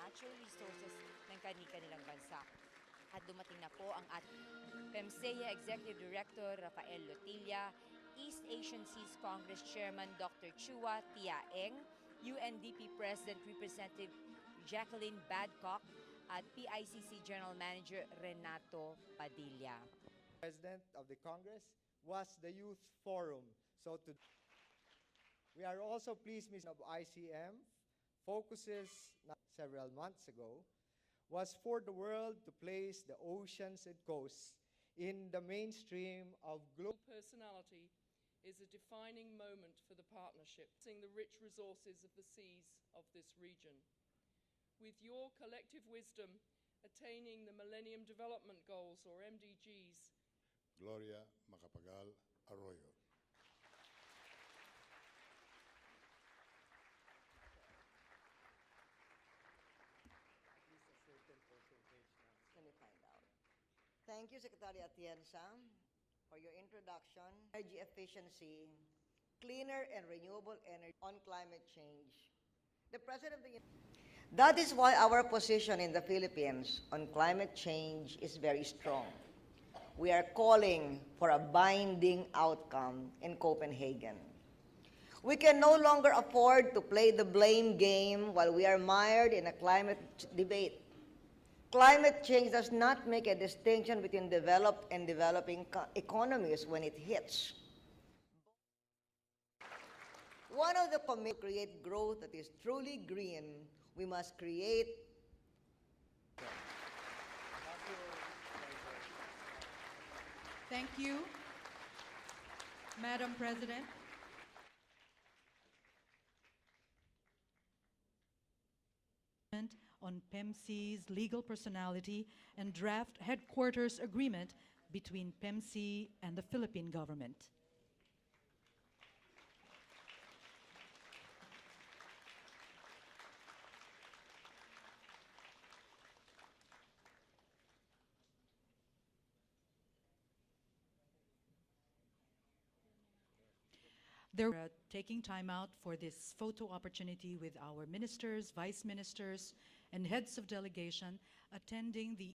natural resources ng kanilang bansa. At dumating na po ang ating PIMCC Executive Director Rafael Lotilla, East Asian Seas Congress Chairman Dr. Chua Tiaeng, UNDP President Representative Jacqueline Badcock, at PICC General Manager Renato Padilla. President of the Congress was the Youth Forum. We are also pleased of ICM focuses several months ago was for the world to place the oceans and coasts in the mainstream of global personality is a defining moment for the partnership, seeing the rich resources of the seas of this region. With your collective wisdom, attaining the Millennium Development Goals, or MDGs. Gloria Macapagal Arroyo. Let me find out. Thank you, Secretary Atienza, for your introduction. Energy efficiency, cleaner and renewable energy on climate change. The President of the That is why our position in the Philippines on climate change is very strong. We are calling for a binding outcome in Copenhagen. We can no longer afford to play the blame game while we are mired in a climate debate. Climate change does not make a distinction between developed and developing economies when it hits. One of the commitments to create growth that is truly green, we must create. Thank you, Madam President. On PIMCC's legal personality and draft headquarters agreement between PIMCC and the Philippine government. They're taking time out for this photo opportunity with our ministers, vice ministers, and heads of delegation attending the